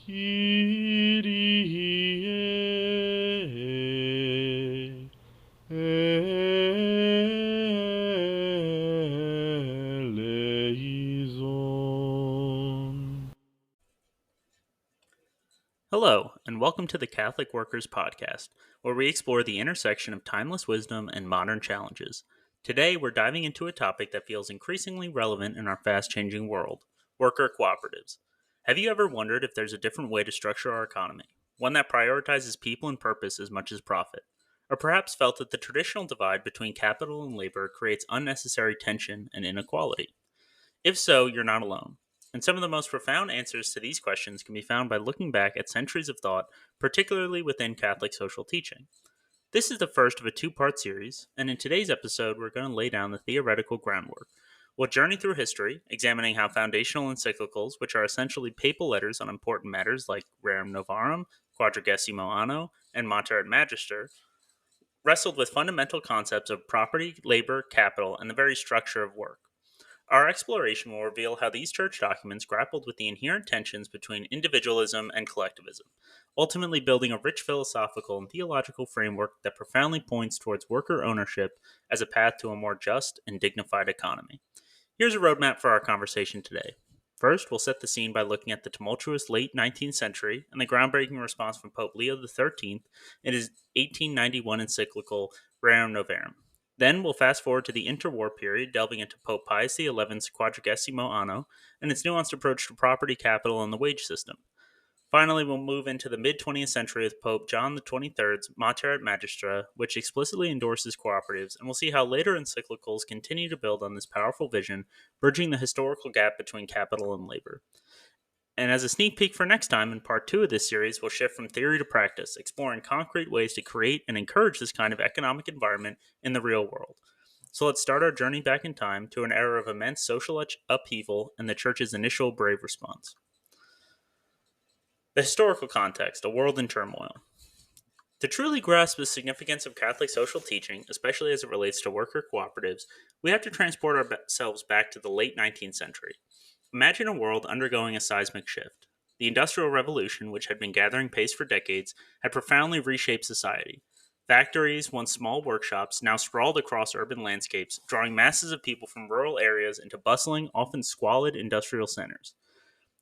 Kyrie eleison. Hello, and welcome to the Catholic Workers Podcast, where we explore the intersection of timeless wisdom and modern challenges. Today, we're diving into a topic that feels increasingly relevant in our fast changing world: worker cooperatives. Have you ever wondered if there's a different way to structure our economy, one that prioritizes people and purpose as much as profit? Or perhaps felt that the traditional divide between capital and labor creates unnecessary tension and inequality? If so, you're not alone. And some of the most profound answers to these questions can be found by looking back at centuries of thought, particularly within Catholic social teaching. This is the first of a two-part series, and in today's episode, we're going to lay down the theoretical groundwork. We'll journey through history, examining how foundational encyclicals, which are essentially papal letters on important matters like Rerum Novarum, Quadragesimo Anno, and Mater et Magister, wrestled with fundamental concepts of property, labor, capital, and the very structure of work. Our exploration will reveal how these church documents grappled with the inherent tensions between individualism and collectivism, ultimately building a rich philosophical and theological framework that profoundly points towards worker ownership as a path to a more just and dignified economy. Here's a roadmap for our conversation today. First, we'll set the scene by looking at the tumultuous late 19th century and the groundbreaking response from Pope Leo XIII in his 1891 encyclical Rerum Novarum. Then we'll fast forward to the interwar period, delving into Pope Pius XI's Quadragesimo Anno and its nuanced approach to property, capital, and the wage system. Finally, we'll move into the mid 20th century with Pope John XXIII's Mater et Magistra, which explicitly endorses cooperatives, and we'll see how later encyclicals continue to build on this powerful vision, bridging the historical gap between capital and labor. And as a sneak peek for next time, in part 2 of this series, we'll shift from theory to practice, exploring concrete ways to create and encourage this kind of economic environment in the real world. So let's start our journey back in time to an era of immense social upheaval and the Church's initial brave response. The historical context: a world in turmoil. To truly grasp the significance of Catholic social teaching, especially as it relates to worker cooperatives, we have to transport ourselves back to the late 19th century. Imagine a world undergoing a seismic shift. The Industrial Revolution, which had been gathering pace for decades, had profoundly reshaped society. Factories, once small workshops, now sprawled across urban landscapes, drawing masses of people from rural areas into bustling, often squalid industrial centers.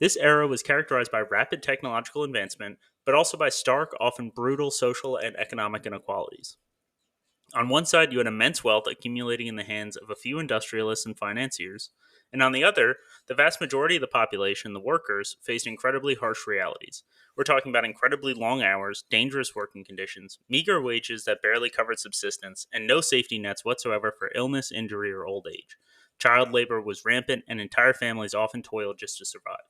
This era was characterized by rapid technological advancement, but also by stark, often brutal social and economic inequalities. On one side, you had immense wealth accumulating in the hands of a few industrialists and financiers, and on the other, the vast majority of the population, the workers, faced incredibly harsh realities. We're talking about incredibly long hours, dangerous working conditions, meager wages that barely covered subsistence, and no safety nets whatsoever for illness, injury, or old age. Child labor was rampant, and entire families often toiled just to survive.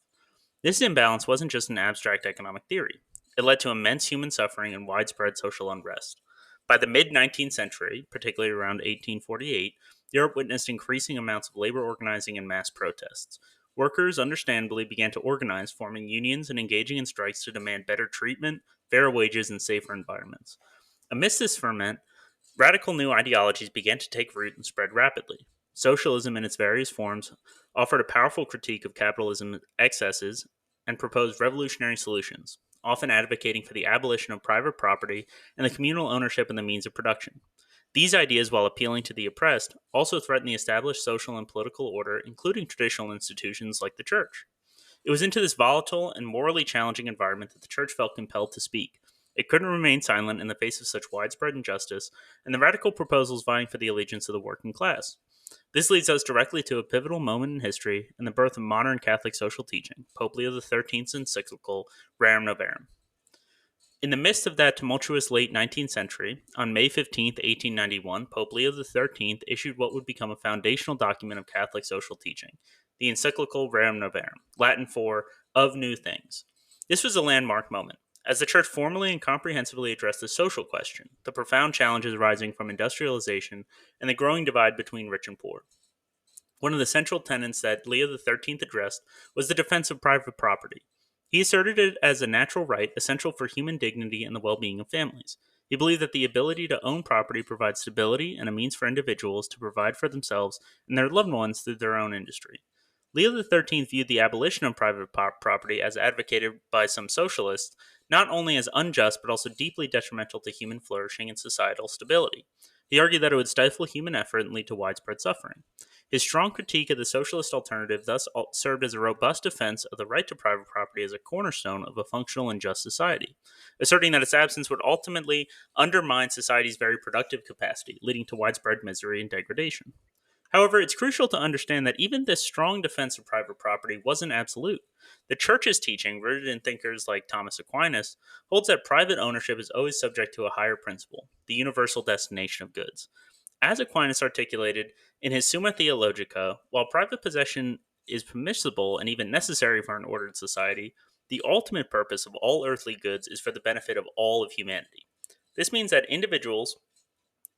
This imbalance wasn't just an abstract economic theory. It led to immense human suffering and widespread social unrest. By the mid 19th century, particularly around 1848, Europe witnessed increasing amounts of labor organizing and mass protests. Workers, understandably, began to organize, forming unions and engaging in strikes to demand better treatment, fair wages, and safer environments. Amidst this ferment, radical new ideologies began to take root and spread rapidly. Socialism in its various forms offered a powerful critique of capitalism's excesses and proposed revolutionary solutions, often advocating for the abolition of private property and the communal ownership of the means of production. These ideas, while appealing to the oppressed, also threatened the established social and political order, including traditional institutions like the church. It was into this volatile and morally challenging environment that the church felt compelled to speak. It couldn't remain silent in the face of such widespread injustice and the radical proposals vying for the allegiance of the working class. This leads us directly to a pivotal moment in history and the birth of modern Catholic social teaching, Pope Leo XIII's encyclical Rerum Novarum. In the midst of that tumultuous late 19th century, on May 15, 1891, Pope Leo XIII issued what would become a foundational document of Catholic social teaching, the encyclical Rerum Novarum, Latin for "of new things." This was a landmark moment, as the Church formally and comprehensively addressed the social question, the profound challenges arising from industrialization, and the growing divide between rich and poor. One of the central tenets that Leo XIII addressed was the defense of private property. He asserted it as a natural right essential for human dignity and the well-being of families. He believed that the ability to own property provides stability and a means for individuals to provide for themselves and their loved ones through their own industry. Leo XIII viewed the abolition of private property as advocated by some socialists not only as unjust but also deeply detrimental to human flourishing and societal stability. He argued that it would stifle human effort and lead to widespread suffering. His strong critique of the socialist alternative thus served as a robust defense of the right to private property as a cornerstone of a functional and just society, asserting that its absence would ultimately undermine society's very productive capacity, leading to widespread misery and degradation. However, it's crucial to understand that even this strong defense of private property wasn't absolute. The Church's teaching, rooted in thinkers like Thomas Aquinas, holds that private ownership is always subject to a higher principle, the universal destination of goods. As Aquinas articulated in his Summa Theologica, while private possession is permissible and even necessary for an ordered society, the ultimate purpose of all earthly goods is for the benefit of all of humanity. This means that individuals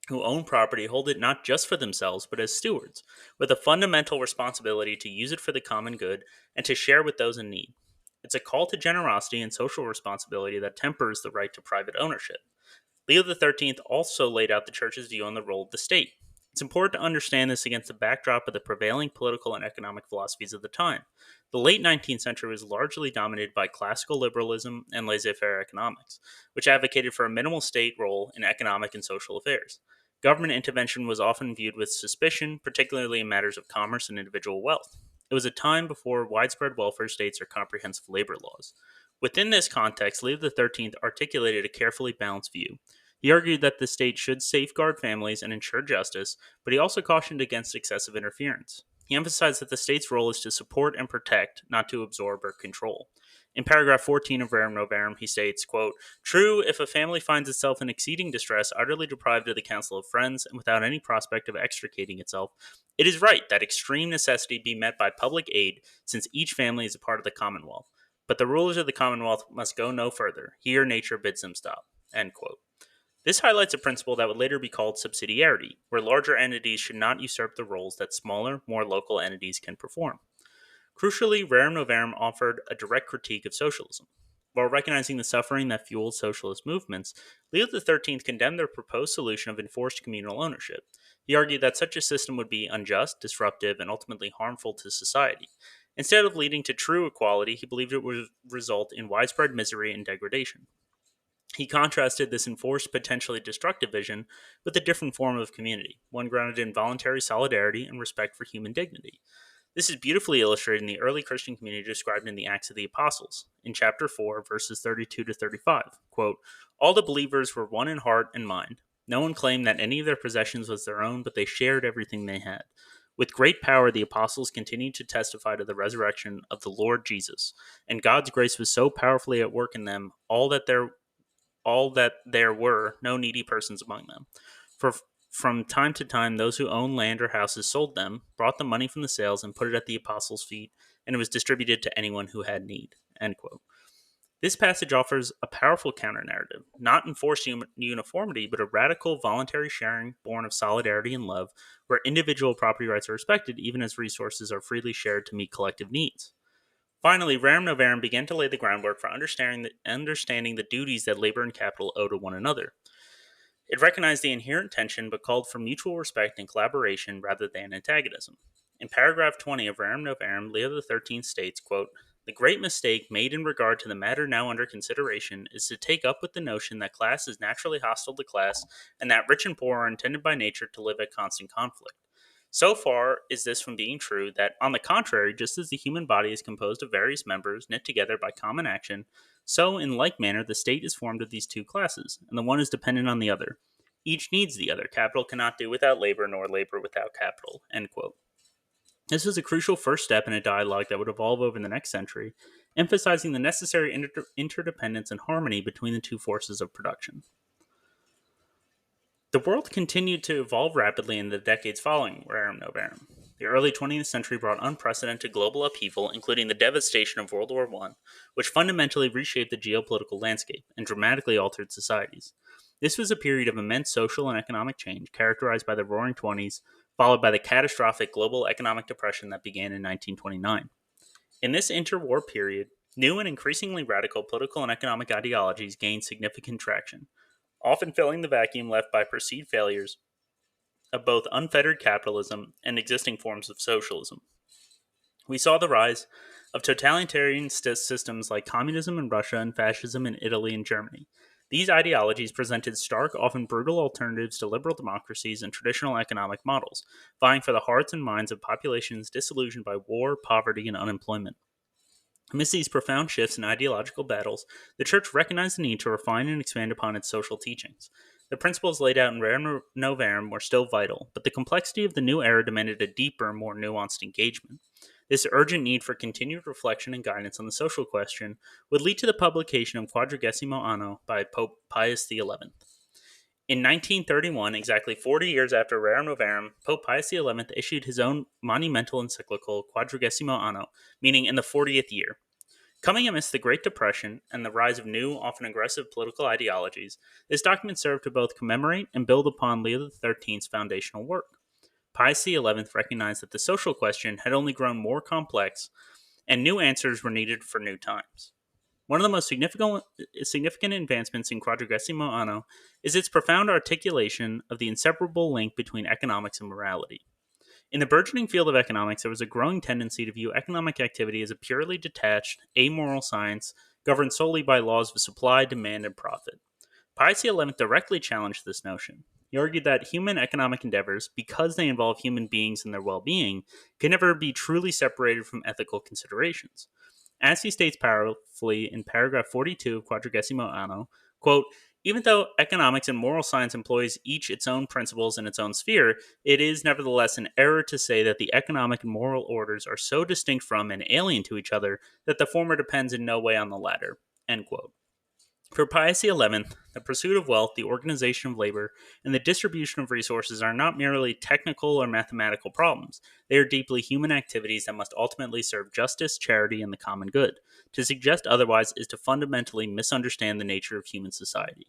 who own property hold it not just for themselves, but as stewards, with a fundamental responsibility to use it for the common good and to share with those in need. It's a call to generosity and social responsibility that tempers the right to private ownership. Leo XIII also laid out the Church's view on the role of the state. It's important to understand this against the backdrop of the prevailing political and economic philosophies of the time. The late 19th century was largely dominated by classical liberalism and laissez-faire economics, which advocated for a minimal state role in economic and social affairs. Government intervention was often viewed with suspicion, particularly in matters of commerce and individual wealth. It was a time before widespread welfare states or comprehensive labor laws. Within this context, Leo XIII articulated a carefully balanced view. He argued that the state should safeguard families and ensure justice, but he also cautioned against excessive interference. He emphasized that the state's role is to support and protect, not to absorb or control. In paragraph 14 of Rerum Novarum, he states, quote, "True, if a family finds itself in exceeding distress, utterly deprived of the counsel of friends, and without any prospect of extricating itself, it is right that extreme necessity be met by public aid, since each family is a part of the Commonwealth. But the rulers of the Commonwealth must go no further. Here nature bids them stop." End quote. This highlights a principle that would later be called subsidiarity, where larger entities should not usurp the roles that smaller, more local entities can perform. Crucially, Rerum Novarum offered a direct critique of socialism. While recognizing the suffering that fueled socialist movements, Leo XIII condemned their proposed solution of enforced communal ownership. He argued that such a system would be unjust, disruptive, and ultimately harmful to society. Instead of leading to true equality, he believed it would result in widespread misery and degradation. He contrasted this enforced, potentially destructive vision with a different form of community, one grounded in voluntary solidarity and respect for human dignity. This is beautifully illustrated in the early Christian community described in the Acts of the Apostles, in chapter 4, verses 32 to 35. Quote, "All the believers were one in heart and mind. No one claimed that any of their possessions was their own, but they shared everything they had. With great power, the apostles continued to testify to the resurrection of the Lord Jesus, and God's grace was so powerfully at work in them, all that there were no needy persons among them. For from time to time, those who owned land or houses sold them, brought the money from the sales, and put it at the apostles' feet, and it was distributed to anyone who had need." End quote. This passage offers a powerful counter-narrative, not enforced uniformity, but a radical voluntary sharing born of solidarity and love, where individual property rights are respected even as resources are freely shared to meet collective needs. Finally, Rerum Novarum began to lay the groundwork for understanding the duties that labor and capital owe to one another. It recognized the inherent tension but called for mutual respect and collaboration rather than antagonism. In paragraph 20 of Rerum Novarum, Leo XIII states, quote, "The great mistake made in regard to the matter now under consideration is to take up with the notion that class is naturally hostile to class and that rich and poor are intended by nature to live at constant conflict. So far is this from being true that, on the contrary, just as the human body is composed of various members knit together by common action, so in like manner the state is formed of these two classes, and the one is dependent on the other. Each needs the other. Capital cannot do without labor, nor labor without capital." End quote. This was a crucial first step in a dialogue that would evolve over the next century, emphasizing the necessary interdependence and harmony between the two forces of production. The world continued to evolve rapidly in the decades following Rerum Novarum. The early 20th century brought unprecedented global upheaval, including the devastation of World War I, which fundamentally reshaped the geopolitical landscape and dramatically altered societies. This was a period of immense social and economic change, characterized by the Roaring Twenties, followed by the catastrophic global economic depression that began in 1929. In this interwar period, new and increasingly radical political and economic ideologies gained significant traction, often filling the vacuum left by perceived failures of both unfettered capitalism and existing forms of socialism. We saw the rise of totalitarian systems like communism in Russia and fascism in Italy and Germany. These ideologies presented stark, often brutal alternatives to liberal democracies and traditional economic models, vying for the hearts and minds of populations disillusioned by war, poverty, and unemployment. Amidst these profound shifts in ideological battles, the Church recognized the need to refine and expand upon its social teachings. The principles laid out in Rerum Novarum were still vital, but the complexity of the new era demanded a deeper, more nuanced engagement. This urgent need for continued reflection and guidance on the social question would lead to the publication of Quadragesimo Anno by Pope Pius XI. In 1931, exactly 40 years after Rerum Novarum, Pope Pius XI issued his own monumental encyclical Quadragesimo Anno, meaning in the 40th year. Coming amidst the Great Depression and the rise of new, often aggressive political ideologies, this document served to both commemorate and build upon Leo XIII's foundational work. Pius XI recognized that the social question had only grown more complex, and new answers were needed for new times. One of the most significant advancements in Quadragesimo Anno is its profound articulation of the inseparable link between economics and morality. In the burgeoning field of economics, there was a growing tendency to view economic activity as a purely detached, amoral science governed solely by laws of supply, demand, and profit. Pius XI directly challenged this notion. He argued that human economic endeavors, because they involve human beings and their well being, can never be truly separated from ethical considerations. As he states powerfully in paragraph 42 of Quadragesimo Anno, quote, even though economics and moral science employs each its own principles in its own sphere, it is nevertheless an error to say that the economic and moral orders are so distinct from and alien to each other that the former depends in no way on the latter. End quote. For Pius XI, the pursuit of wealth, the organization of labor, and the distribution of resources are not merely technical or mathematical problems. They are deeply human activities that must ultimately serve justice, charity, and the common good. To suggest otherwise is to fundamentally misunderstand the nature of human society.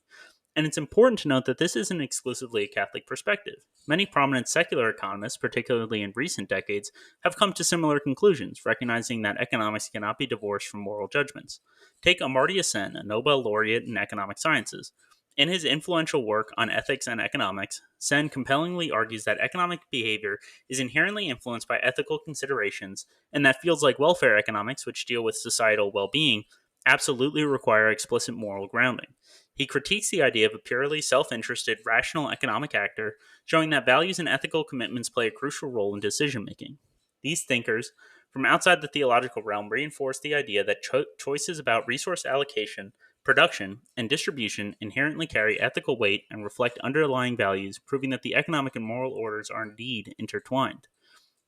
And it's important to note that this isn't exclusively a Catholic perspective. Many prominent secular economists, particularly in recent decades, have come to similar conclusions, recognizing that economics cannot be divorced from moral judgments. Take Amartya Sen, a Nobel laureate in economic sciences. In his influential work on ethics and economics, Sen compellingly argues that economic behavior is inherently influenced by ethical considerations, and that fields like welfare economics, which deal with societal well being, absolutely require explicit moral grounding. He critiques the idea of a purely self interested, rational economic actor, showing that values and ethical commitments play a crucial role in decision making. These thinkers, from outside the theological realm, reinforce the idea that choices about resource allocation, production, and distribution inherently carry ethical weight and reflect underlying values, proving that the economic and moral orders are indeed intertwined.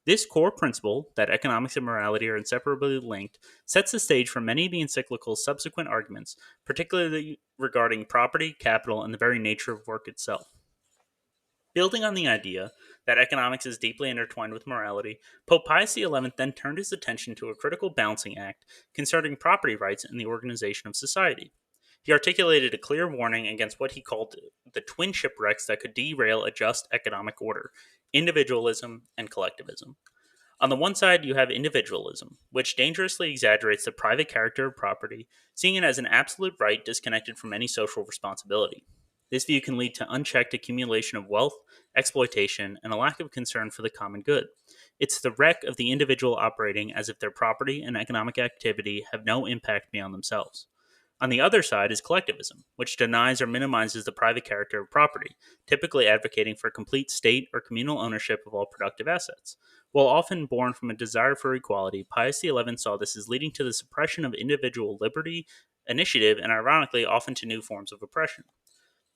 This core principle, that economics and morality are inseparably linked, sets the stage for many of the encyclical's subsequent arguments, particularly regarding property, capital, and the very nature of work itself. Building on the idea that economics is deeply intertwined with morality, Pope Pius XI then turned his attention to a critical balancing act concerning property rights in the organization of society. He articulated a clear warning against what he called the twin shipwrecks that could derail a just economic order: individualism and collectivism. On the one side, you have individualism, which dangerously exaggerates the private character of property, seeing it as an absolute right disconnected from any social responsibility. This view can lead to unchecked accumulation of wealth, exploitation, and a lack of concern for the common good. It's the wreck of the individual operating as if their property and economic activity have no impact beyond themselves. On the other side is collectivism, which denies or minimizes the private character of property, typically advocating for complete state or communal ownership of all productive assets. While often born from a desire for equality, Pius XI saw this as leading to the suppression of individual liberty, initiative, and ironically, often to new forms of oppression.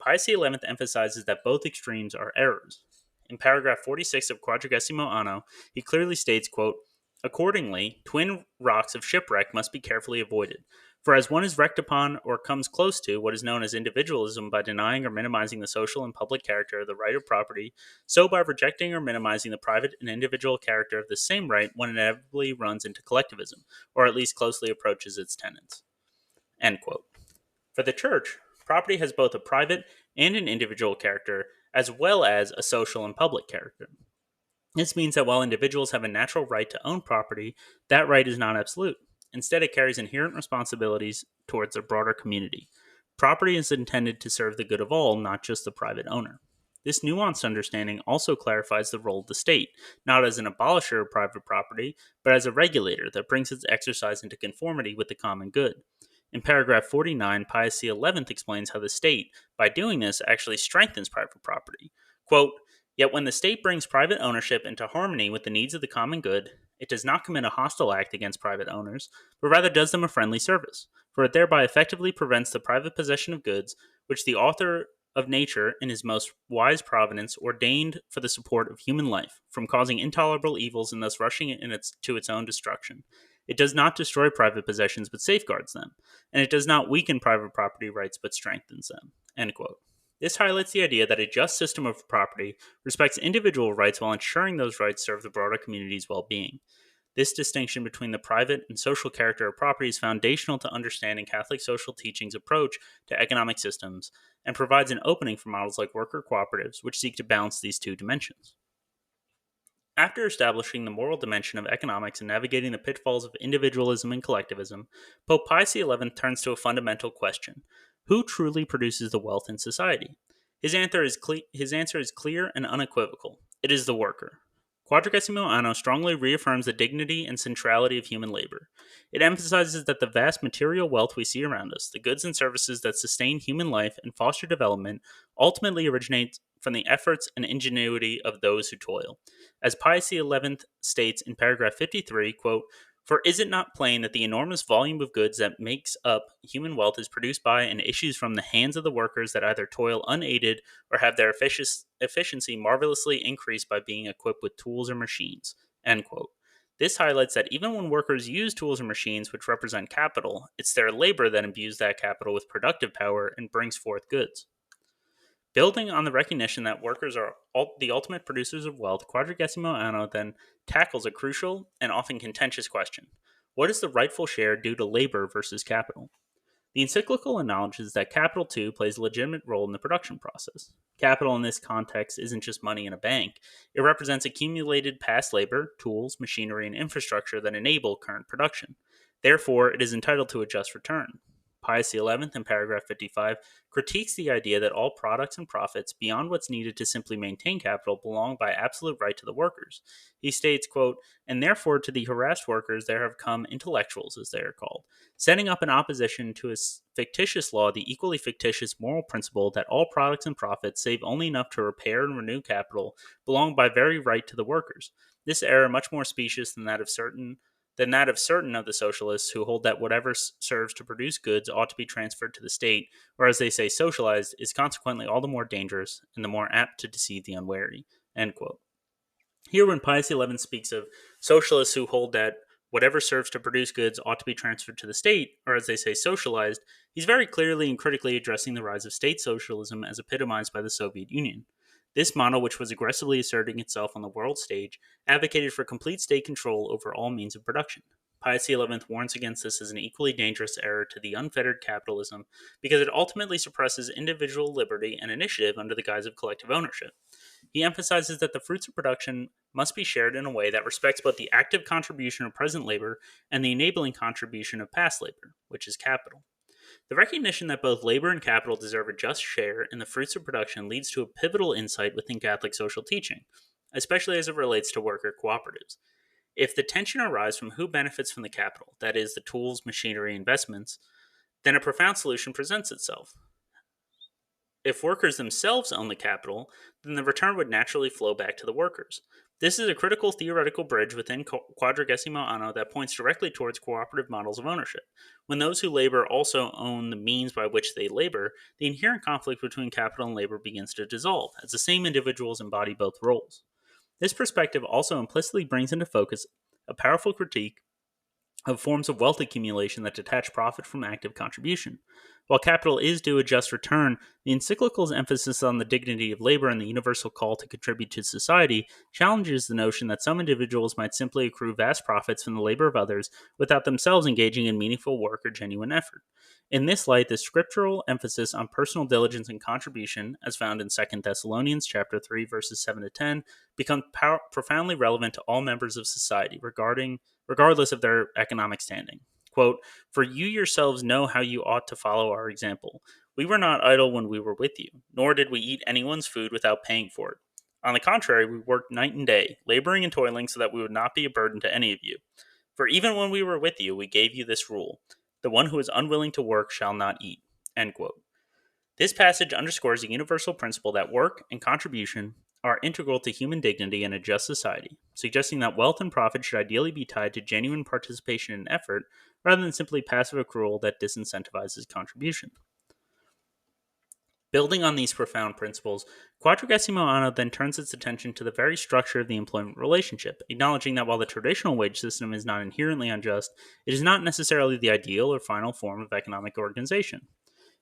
Pius XI emphasizes that both extremes are errors. In paragraph 46 of Quadragesimo Anno, he clearly states, quote, accordingly, twin rocks of shipwreck must be carefully avoided. For as one is wrecked upon or comes close to what is known as individualism by denying or minimizing the social and public character of the right of property, so by rejecting or minimizing the private and individual character of the same right, one inevitably runs into collectivism, or at least closely approaches its tenets. End quote. For the Church, property has both a private and an individual character, as well as a social and public character. This means that while individuals have a natural right to own property, that right is not absolute. Instead, it carries inherent responsibilities towards a broader community. Property is intended to serve the good of all, not just the private owner. This nuanced understanding also clarifies the role of the state, not as an abolisher of private property, but as a regulator that brings its exercise into conformity with the common good. In paragraph 49, Pius XI explains how the state, by doing this, actually strengthens private property. Quote, "Yet when the state brings private ownership into harmony with the needs of the common good, it does not commit a hostile act against private owners, but rather does them a friendly service, for it thereby effectively prevents the private possession of goods which the author of nature, in his most wise providence, ordained for the support of human life, from causing intolerable evils and thus rushing it to its own destruction. It does not destroy private possessions, but safeguards them, and it does not weaken private property rights, but strengthens them." End quote. This highlights the idea that a just system of property respects individual rights while ensuring those rights serve the broader community's well-being. This distinction between the private and social character of property is foundational to understanding Catholic social teaching's approach to economic systems and provides an opening for models like worker cooperatives, which seek to balance these two dimensions. After establishing the moral dimension of economics and navigating the pitfalls of individualism and collectivism, Pope Pius XI turns to a fundamental question: who truly produces the wealth in society? His answer is clear and unequivocal: it is the worker. Quadragesimo Anno strongly reaffirms the dignity and centrality of human labor. It emphasizes that the vast material wealth we see around us, the goods and services that sustain human life and foster development, ultimately originate from the efforts and ingenuity of those who toil. As Pius XI states in paragraph 53, quote, "For is it not plain that the enormous volume of goods that makes up human wealth is produced by and issues from the hands of the workers that either toil unaided or have their efficiency marvelously increased by being equipped with tools or machines?" End quote. This highlights that even when workers use tools or machines which represent capital, it's their labor that imbues that capital with productive power and brings forth goods. Building on the recognition that workers are the ultimate producers of wealth, Quadragesimo Anno then tackles a crucial and often contentious question: what is the rightful share due to labor versus capital? The encyclical acknowledges that capital too plays a legitimate role in the production process. Capital in this context isn't just money in a bank, it represents accumulated past labor, tools, machinery, and infrastructure that enable current production. Therefore, it is entitled to a just return. Pius XI, in paragraph 55, critiques the idea that all products and profits beyond what's needed to simply maintain capital belong by absolute right to the workers. He states, quote, "And therefore to the harassed workers there have come intellectuals, as they are called, setting up in opposition to a fictitious law the equally fictitious moral principle that all products and profits, save only enough to repair and renew capital, belong by very right to the workers. This error, much more specious than that of certain of the socialists who hold that whatever serves to produce goods ought to be transferred to the state, or as they say, socialized, is consequently all the more dangerous and the more apt to deceive the unwary." End quote. Here, when Pius XI speaks of socialists who hold that whatever serves to produce goods ought to be transferred to the state, or as they say, socialized, he's very clearly and critically addressing the rise of state socialism as epitomized by the Soviet Union. This model, which was aggressively asserting itself on the world stage, advocated for complete state control over all means of production. Pius XI warns against this as an equally dangerous error to the unfettered capitalism because it ultimately suppresses individual liberty and initiative under the guise of collective ownership. He emphasizes that the fruits of production must be shared in a way that respects both the active contribution of present labor and the enabling contribution of past labor, which is capital. The recognition that both labor and capital deserve a just share in the fruits of production leads to a pivotal insight within Catholic social teaching, especially as it relates to worker cooperatives. If the tension arises from who benefits from the capital, that is, the tools, machinery, investments, then a profound solution presents itself. If workers themselves own the capital, then the return would naturally flow back to the workers. This is a critical theoretical bridge within Quadragesimo Anno that points directly towards cooperative models of ownership. When those who labor also own the means by which they labor, the inherent conflict between capital and labor begins to dissolve, as the same individuals embody both roles. This perspective also implicitly brings into focus a powerful critique of forms of wealth accumulation that detach profit from active contribution. While capital is due a just return, the encyclical's emphasis on the dignity of labor and the universal call to contribute to society challenges the notion that some individuals might simply accrue vast profits from the labor of others without themselves engaging in meaningful work or genuine effort. In this light, the scriptural emphasis on personal diligence and contribution, as found in 2 Thessalonians chapter 3, verses 7 to 10, becomes profoundly relevant to all members of society, regardless of their economic standing. Quote, "For you yourselves know how you ought to follow our example. We were not idle when we were with you, nor did we eat anyone's food without paying for it. On the contrary, we worked night and day, laboring and toiling so that we would not be a burden to any of you. For even when we were with you, we gave you this rule: the one who is unwilling to work shall not eat." End quote. This passage underscores a universal principle that work and contribution are integral to human dignity and a just society, suggesting that wealth and profit should ideally be tied to genuine participation and effort rather than simply passive accrual that disincentivizes contribution. Building on these profound principles, Quadragesimo Anno then turns its attention to the very structure of the employment relationship, acknowledging that while the traditional wage system is not inherently unjust, it is not necessarily the ideal or final form of economic organization.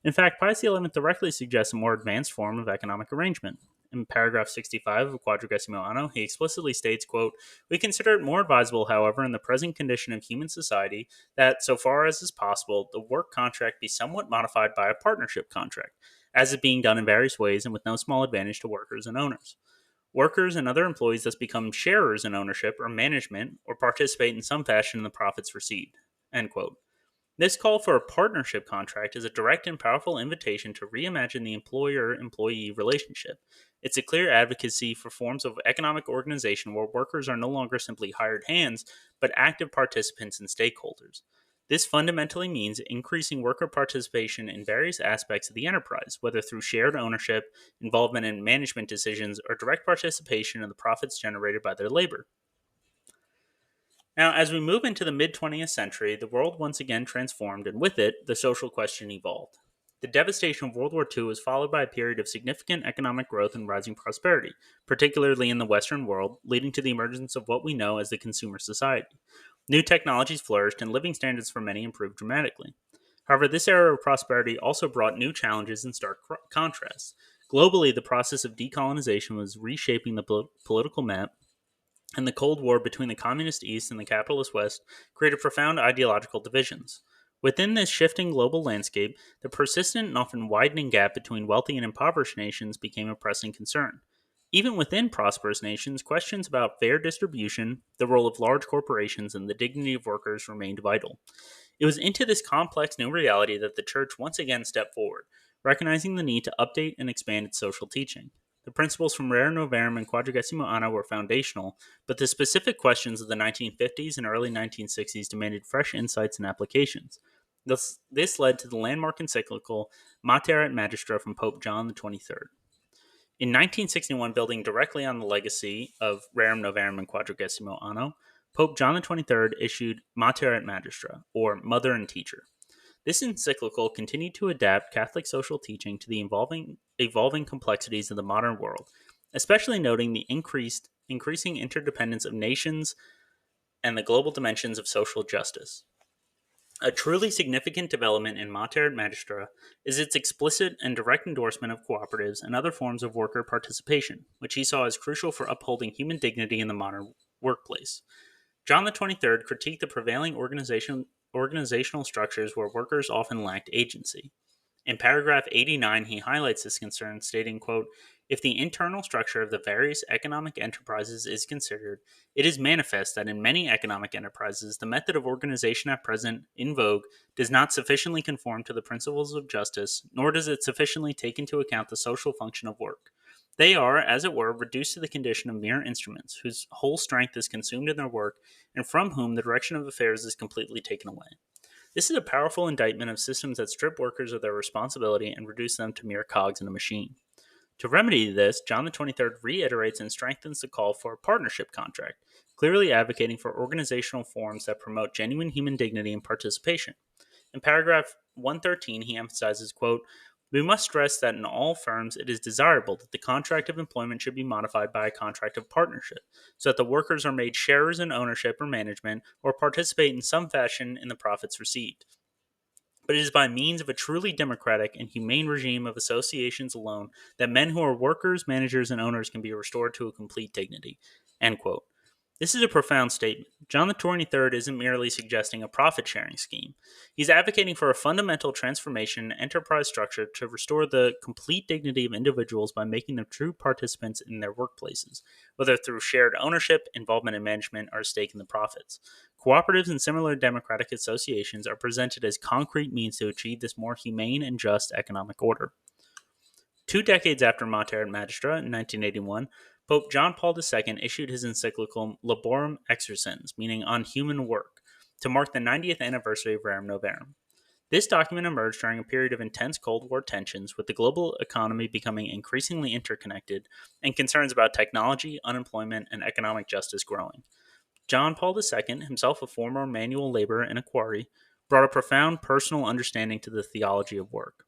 In fact, Pius XI directly suggests a more advanced form of economic arrangement. In paragraph 65 of Quadragesimo Anno, he explicitly states, quote, "We consider it more advisable, however, in the present condition of human society, that, so far as is possible, the work contract be somewhat modified by a partnership contract, as is being done in various ways and with no small advantage to workers and owners. Workers and other employees thus become sharers in ownership or management or participate in some fashion in the profits received." End quote. This call for a partnership contract is a direct and powerful invitation to reimagine the employer-employee relationship. It's a clear advocacy for forms of economic organization where workers are no longer simply hired hands, but active participants and stakeholders. This fundamentally means increasing worker participation in various aspects of the enterprise, whether through shared ownership, involvement in management decisions, or direct participation in the profits generated by their labor. Now, as we move into the mid 20th century, the world once again transformed, and with it, the social question evolved. The devastation of World War II was followed by a period of significant economic growth and rising prosperity, particularly in the Western world, leading to the emergence of what we know as the consumer society. New technologies flourished, and living standards for many improved dramatically. However, this era of prosperity also brought new challenges and stark contrasts. Globally, the process of decolonization was reshaping the political map, and the Cold War between the Communist East and the capitalist West created profound ideological divisions. Within this shifting global landscape, the persistent and often widening gap between wealthy and impoverished nations became a pressing concern. Even within prosperous nations, questions about fair distribution, the role of large corporations, and the dignity of workers remained vital. It was into this complex new reality that the Church once again stepped forward, recognizing the need to update and expand its social teaching. The principles from Rerum Novarum and Quadragesimo Anno were foundational, but the specific questions of the 1950s and early 1960s demanded fresh insights and applications. This led to the landmark encyclical Mater et Magistra from Pope John the 23rd. In 1961, building directly on the legacy of Rerum Novarum and Quadragesimo Anno, Pope John the 23rd issued Mater et Magistra, or Mother and Teacher. This encyclical continued to adapt Catholic social teaching to the evolving complexities of the modern world, especially noting the increasing interdependence of nations and the global dimensions of social justice. A truly significant development in Mater et Magistra is its explicit and direct endorsement of cooperatives and other forms of worker participation, which he saw as crucial for upholding human dignity in the modern workplace. John the 23rd critiqued the prevailing organizational structures where workers often lacked agency. In paragraph 89, he highlights this concern, stating, quote, "If the internal structure of the various economic enterprises is considered, it is manifest that in many economic enterprises, the method of organization at present in vogue does not sufficiently conform to the principles of justice, nor does it sufficiently take into account the social function of work. They are, as it were, reduced to the condition of mere instruments, whose whole strength is consumed in their work, and from whom the direction of affairs is completely taken away. This is a powerful indictment of systems that strip workers of their responsibility and reduce them to mere cogs in a machine." To remedy this, John the 23rd reiterates and strengthens the call for a partnership contract, clearly advocating for organizational forms that promote genuine human dignity and participation. In paragraph 113, he emphasizes, quote, "We must stress that in all firms it is desirable that the contract of employment should be modified by a contract of partnership, so that the workers are made sharers in ownership or management, or participate in some fashion in the profits received. But it is by means of a truly democratic and humane regime of associations alone that men who are workers, managers, and owners can be restored to a complete dignity." End quote. This is a profound statement. John the 23rd isn't merely suggesting a profit-sharing scheme. He's advocating for a fundamental transformation in enterprise structure to restore the complete dignity of individuals by making them true participants in their workplaces, whether through shared ownership, involvement in management, or a stake in the profits. Cooperatives and similar democratic associations are presented as concrete means to achieve this more humane and just economic order. 2 decades after Mater et Magistra in 1981, Pope John Paul II issued his encyclical Laborum Exercens, meaning on human work, to mark the 90th anniversary of Rerum Novarum. This document emerged during a period of intense Cold War tensions, with the global economy becoming increasingly interconnected and concerns about technology, unemployment, and economic justice growing. John Paul II, himself a former manual laborer in a quarry, brought a profound personal understanding to the theology of work.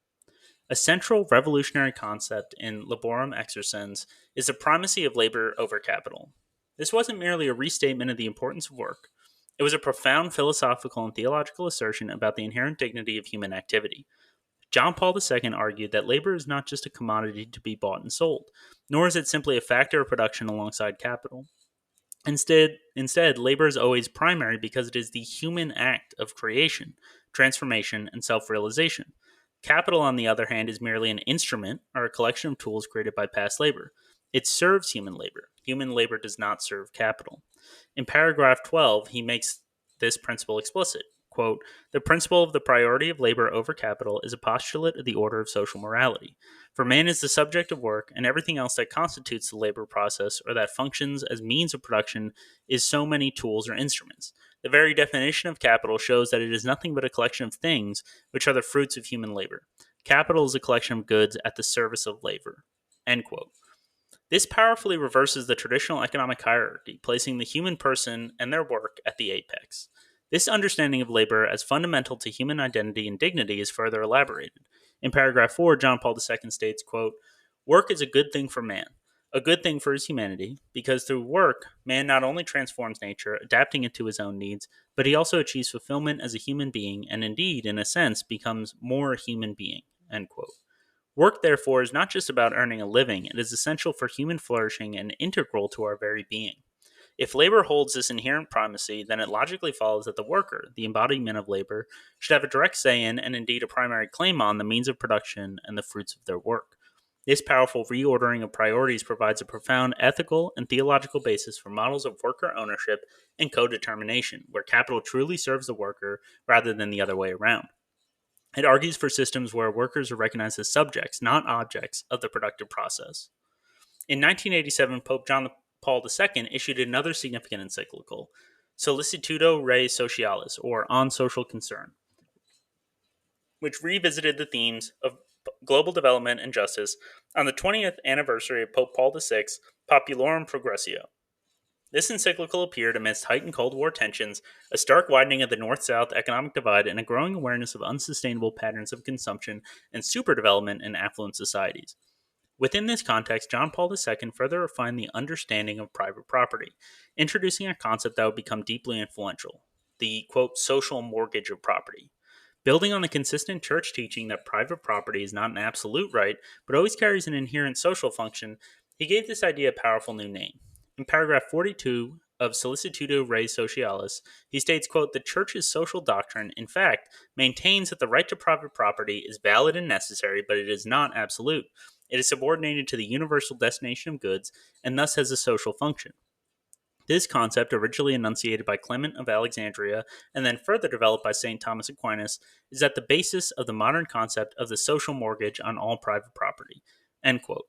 A central revolutionary concept in Laborum Exercens is the primacy of labor over capital. This wasn't merely a restatement of the importance of work. It was a profound philosophical and theological assertion about the inherent dignity of human activity. John Paul II argued that labor is not just a commodity to be bought and sold, nor is it simply a factor of production alongside capital. Instead, labor is always primary because it is the human act of creation, transformation, and self-realization. Capital, on the other hand, is merely an instrument or a collection of tools created by past labor. It serves human labor. Human labor does not serve capital. In paragraph 12, he makes this principle explicit. Quote, "The principle of the priority of labor over capital is a postulate of the order of social morality. For man is the subject of work, and everything else that constitutes the labor process or that functions as means of production is so many tools or instruments. The very definition of capital shows that it is nothing but a collection of things which are the fruits of human labor. Capital is a collection of goods at the service of labor." End quote. This powerfully reverses the traditional economic hierarchy, placing the human person and their work at the apex. This understanding of labor as fundamental to human identity and dignity is further elaborated. In paragraph 4, John Paul II states, quote, "Work is a good thing for man, a good thing for his humanity, because through work, man not only transforms nature, adapting it to his own needs, but he also achieves fulfillment as a human being, and indeed, in a sense, becomes more a human being." End quote. Work, therefore, is not just about earning a living, it is essential for human flourishing and integral to our very being. If labor holds this inherent primacy, then it logically follows that the worker, the embodiment of labor, should have a direct say in, and indeed a primary claim on, the means of production and the fruits of their work. This powerful reordering of priorities provides a profound ethical and theological basis for models of worker ownership and co-determination, where capital truly serves the worker rather than the other way around. It argues for systems where workers are recognized as subjects, not objects, of the productive process. In 1987, Pope John Paul II issued another significant encyclical, Solicitudo Rei Socialis, or On Social Concern, which revisited the themes of global development and justice on the 20th anniversary of Pope Paul VI's Populorum Progressio. This encyclical appeared amidst heightened Cold War tensions, a stark widening of the North-South economic divide, and a growing awareness of unsustainable patterns of consumption and superdevelopment in affluent societies. Within this context, John Paul II further refined the understanding of private property, introducing a concept that would become deeply influential, the, quote, social mortgage of property. Building on the consistent church teaching that private property is not an absolute right, but always carries an inherent social function, he gave this idea a powerful new name. In paragraph 42 of Solicitudo Rei Socialis, he states, quote, "The Church's social doctrine, in fact, maintains that the right to private property is valid and necessary, but it is not absolute. It is subordinated to the universal destination of goods, and thus has a social function." This concept, originally enunciated by Clement of Alexandria and then further developed by St. Thomas Aquinas, is at the basis of the modern concept of the social mortgage on all private property. End quote.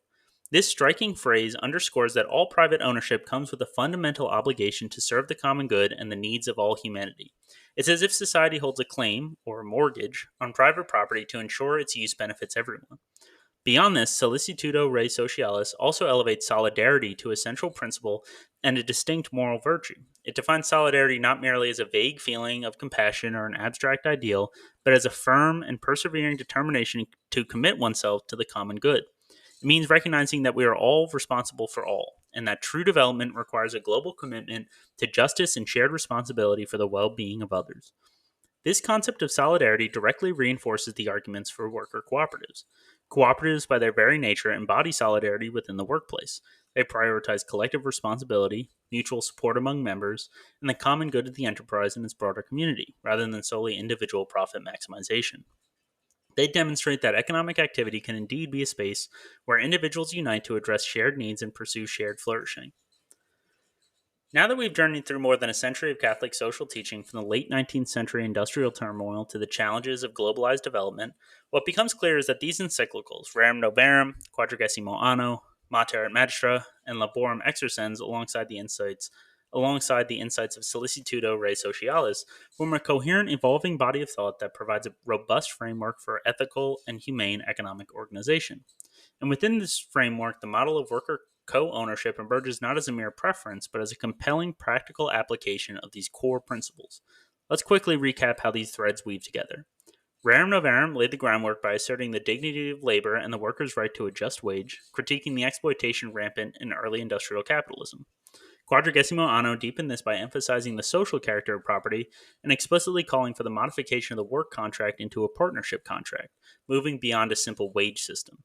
This striking phrase underscores that all private ownership comes with a fundamental obligation to serve the common good and the needs of all humanity. It's as if society holds a claim, or a mortgage, on private property to ensure its use benefits everyone. Beyond this, Solicitudo Rei Socialis also elevates solidarity to a central principle and a distinct moral virtue. It defines solidarity not merely as a vague feeling of compassion or an abstract ideal, but as a firm and persevering determination to commit oneself to the common good. It means recognizing that we are all responsible for all, and that true development requires a global commitment to justice and shared responsibility for the well-being of others. This concept of solidarity directly reinforces the arguments for worker cooperatives. Cooperatives, by their very nature, embody solidarity within the workplace. They prioritize collective responsibility, mutual support among members, and the common good of the enterprise and its broader community, rather than solely individual profit maximization. They demonstrate that economic activity can indeed be a space where individuals unite to address shared needs and pursue shared flourishing. Now that we've journeyed through more than a century of Catholic social teaching from the late 19th century industrial turmoil to the challenges of globalized development, what becomes clear is that these encyclicals, Rerum Novarum, Quadragesimo Anno, Mater et Magistra, and Laborum Exercens, alongside the insights of Solicitudo Rei Socialis, form a coherent, evolving body of thought that provides a robust framework for ethical and humane economic organization. And within this framework, the model of worker co ownership emerges not as a mere preference, but as a compelling practical application of these core principles. Let's quickly recap how these threads weave together. Rerum Novarum laid the groundwork by asserting the dignity of labor and the worker's right to a just wage, critiquing the exploitation rampant in early industrial capitalism. Quadragesimo Anno deepened this by emphasizing the social character of property and explicitly calling for the modification of the work contract into a partnership contract, moving beyond a simple wage system.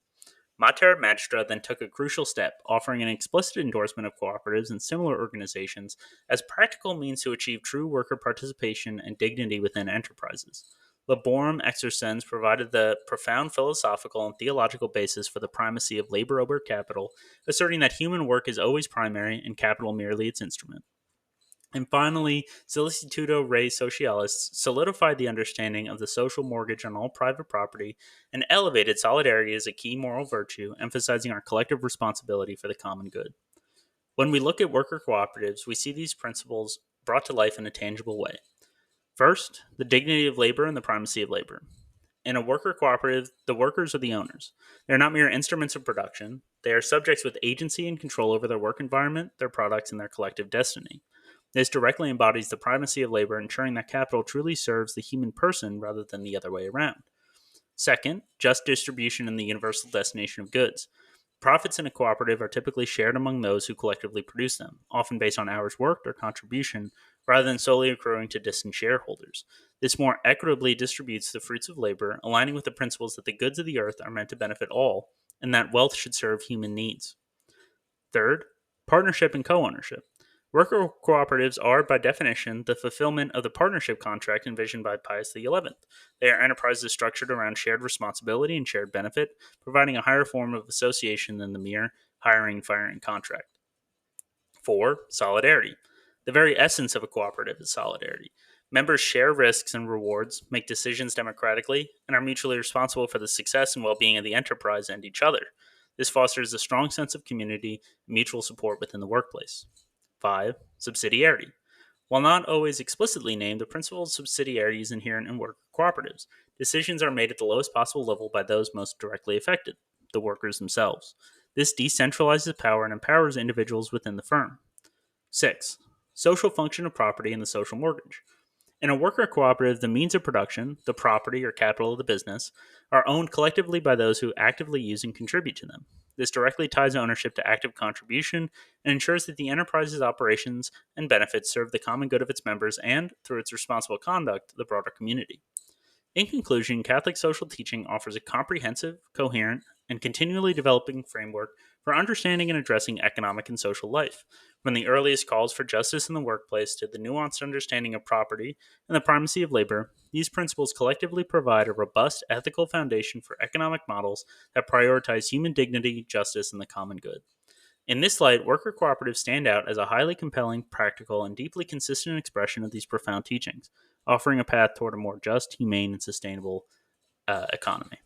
Mater Magistra then took a crucial step, offering an explicit endorsement of cooperatives and similar organizations as practical means to achieve true worker participation and dignity within enterprises. Laborum Exercens provided the profound philosophical and theological basis for the primacy of labor over capital, asserting that human work is always primary and capital merely its instrument. And finally, Solicitudo Rei Socialis solidified the understanding of the social mortgage on all private property and elevated solidarity as a key moral virtue, emphasizing our collective responsibility for the common good. When we look at worker cooperatives, we see these principles brought to life in a tangible way. First, the dignity of labor and the primacy of labor. In a worker cooperative, the workers are the owners. They are not mere instruments of production. They are subjects with agency and control over their work environment, their products, and their collective destiny. This directly embodies the primacy of labor, ensuring that capital truly serves the human person rather than the other way around. Second, just distribution and the universal destination of goods. Profits in a cooperative are typically shared among those who collectively produce them, often based on hours worked or contribution, rather than solely accruing to distant shareholders. This more equitably distributes the fruits of labor, aligning with the principles that the goods of the earth are meant to benefit all, and that wealth should serve human needs. Third, partnership and co ownership. Worker cooperatives are, by definition, the fulfillment of the partnership contract envisioned by Pius XI. They are enterprises structured around shared responsibility and shared benefit, providing a higher form of association than the mere hiring and firing contract. 4. Solidarity. The very essence of a cooperative is solidarity. Members share risks and rewards, make decisions democratically, and are mutually responsible for the success and well being of the enterprise and each other. This fosters a strong sense of community and mutual support within the workplace. 5. Subsidiarity. While not always explicitly named, the principle of subsidiarity is inherent in worker cooperatives. Decisions are made at the lowest possible level by those most directly affected, the workers themselves. This decentralizes power and empowers individuals within the firm. 6. Social function of property and the social mortgage. In a worker cooperative, the means of production, the property or capital of the business, are owned collectively by those who actively use and contribute to them. This directly ties ownership to active contribution and ensures that the enterprise's operations and benefits serve the common good of its members and, through its responsible conduct, the broader community. In conclusion, Catholic social teaching offers a comprehensive, coherent, and continually developing framework for understanding and addressing economic and social life, from the earliest calls for justice in the workplace to the nuanced understanding of property and the primacy of labor. These principles collectively provide a robust ethical foundation for economic models that prioritize human dignity, justice, and the common good. In this light, worker cooperatives stand out as a highly compelling, practical, and deeply consistent expression of these profound teachings, offering a path toward a more just, humane, and sustainable economy.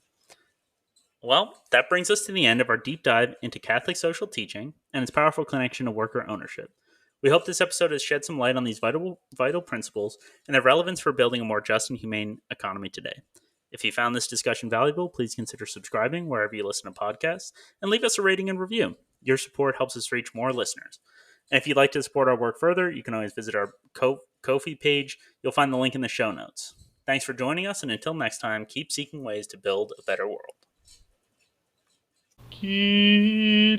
Well, that brings us to the end of our deep dive into Catholic social teaching and its powerful connection to worker ownership. We hope this episode has shed some light on these vital principles and their relevance for building a more just and humane economy today. If you found this discussion valuable, please consider subscribing wherever you listen to podcasts and leave us a rating and review. Your support helps us reach more listeners. And if you'd like to support our work further, you can always visit our Ko-fi page. You'll find the link in the show notes. Thanks for joining us, and until next time, keep seeking ways to build a better world. Kyrie